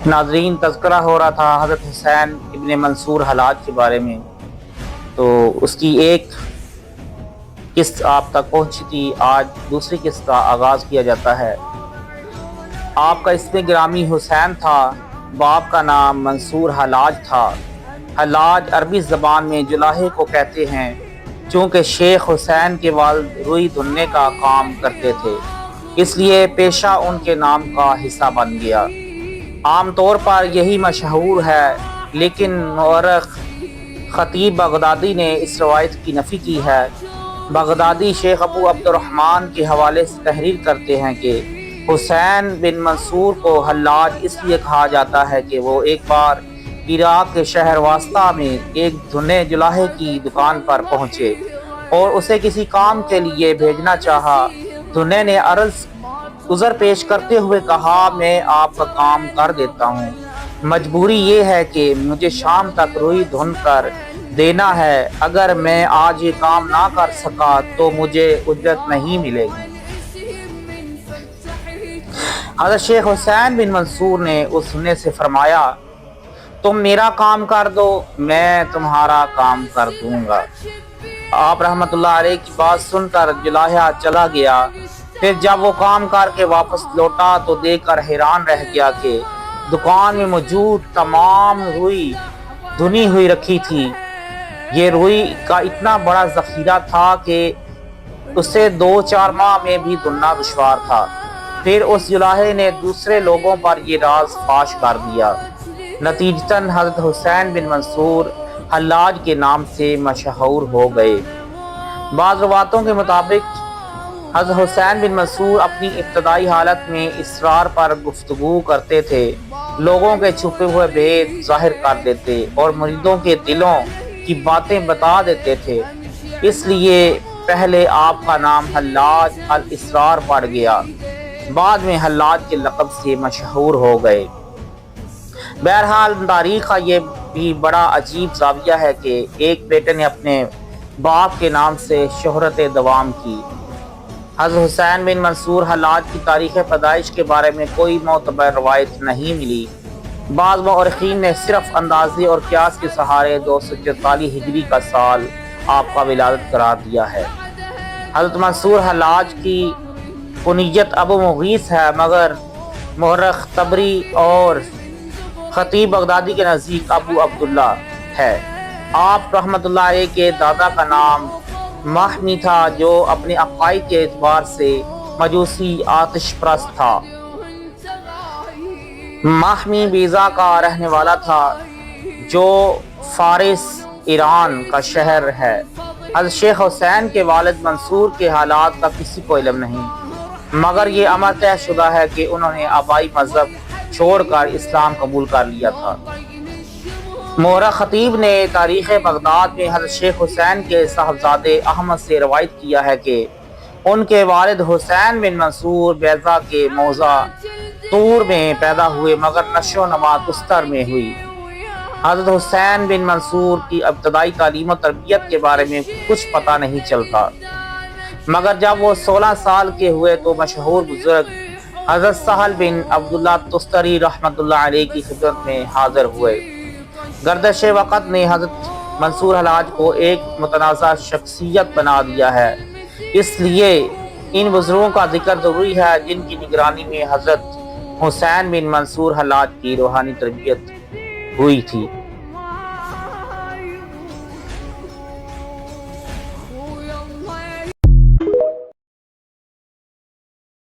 ناظرین، تذکرہ ہو رہا تھا حضرت حسین ابن منصور حلاج کے بارے میں، تو اس کی ایک قسط آپ تک پہنچی تھی۔ آج دوسری قسط کا آغاز کیا جاتا ہے۔ آپ کا اسم گرامی حسین تھا، باپ کا نام منصور حلاج تھا۔ حلاج عربی زبان میں جلاہے کو کہتے ہیں، چونکہ شیخ حسین کے والد روئی دھننے کا کام کرتے تھے، اس لیے پیشہ ان کے نام کا حصہ بن گیا۔ عام طور پر یہی مشہور ہے، لیکن مورخ خطیب بغدادی نے اس روایت کی نفی کی ہے۔ بغدادی شیخ ابو عبد الرحمن کے حوالے سے تحریر کرتے ہیں کہ حسین بن منصور کو حلاج اس لیے کہا جاتا ہے کہ وہ ایک بار عراق کے شہر واسطہ میں ایک دھنے جلاہے کی دکان پر پہنچے اور اسے کسی کام کے لیے بھیجنا چاہا۔ دھنے نے عذر پیش کرتے ہوئے کہا، میں آپ کا کام کر دیتا ہوں، مجبوری یہ ہے کہ مجھے شام تک روئی دھن کر دینا ہے، اگر میں آج یہ کام نہ کر سکا تو مجھے اجرت نہیں ملے گی۔ حضرت شیخ حسین بن منصور نے اس دھنے سے فرمایا، تم میرا کام کر دو، میں تمہارا کام کر دوں گا۔ آپ رحمۃ اللہ علیہ کی بات سن کر جلاہا چلا گیا۔ پھر جب وہ کام کر کے واپس لوٹا تو دیکھ کر حیران رہ گیا کہ دکان میں موجود تمام روئی دھنی ہوئی رکھی تھی۔ یہ روئی کا اتنا بڑا ذخیرہ تھا کہ اسے 2-4 ماہ میں بھی دھننا دشوار تھا۔ پھر اس جلاہے نے دوسرے لوگوں پر یہ راز فاش کر دیا۔ نتیجتاً حضرت حسین بن منصور حلاج کے نام سے مشہور ہو گئے۔ بعض روایتوں کے مطابق حضرت حسین بن منصور اپنی ابتدائی حالت میں اسرار پر گفتگو کرتے تھے، لوگوں کے چھپے ہوئے بھید ظاہر کر دیتے اور مریدوں کے دلوں کی باتیں بتا دیتے تھے، اس لیے پہلے آپ کا نام حلاج الاسرار پڑ گیا، بعد میں حلاج کے لقب سے مشہور ہو گئے۔ بہرحال تاریخ کا یہ بھی بڑا عجیب زاویہ ہے کہ ایک بیٹے نے اپنے باپ کے نام سے شہرت دوام کی۔ حضرت حسین بن منصور حلاج کی تاریخ پیدائش کے بارے میں کوئی معتبر روایت نہیں ملی۔ بعض مورخین نے صرف اندازے اور قیاس کے سہارے 244 ہجری کا سال آپ کا ولادت قرار دیا ہے۔ حضرت منصور حلاج کی کنیت ابو مغیث ہے، مگر مورخ طبری اور خطیب بغدادی کے نزدیک ابو عبداللہ ہے۔ آپ رحمۃ اللہ علیہ کے دادا کا نام ماہمی تھا، جو اپنے عقائد کے اعتبار سے مجوسی آتش پرست تھا۔ ماہمی بیضا کا رہنے والا تھا، جو فارس ایران کا شہر ہے۔ حضرت شیخ حسین کے والد منصور کے حالات کا کسی کو علم نہیں، مگر یہ امر طے شدہ ہے کہ انہوں نے آبائی مذہب چھوڑ کر اسلام قبول کر لیا تھا۔ مورخ خطیب نے تاریخ بغداد میں حضرت شیخ حسین کے صاحبزادے احمد سے روایت کیا ہے کہ ان کے والد حسین بن منصور بیضا کے موضع طور میں پیدا ہوئے، مگر نشو و نما کستر میں ہوئی۔ حضرت حسین بن منصور کی ابتدائی تعلیم و تربیت کے بارے میں کچھ پتہ نہیں چلتا، مگر جب وہ 16 سال کے ہوئے تو مشہور بزرگ حضرت سہل بن عبداللہ تستری رحمۃ اللہ علیہ کی خدمت میں حاضر ہوئے۔ گردش وقت نے حضرت منصور حلاج کو ایک متنازع شخصیت بنا دیا ہے، اس لیے ان بزرگوں کا ذکر ضروری ہے جن کی نگرانی میں حضرت حسین بن منصور حلاج کی روحانی تربیت ہوئی تھی۔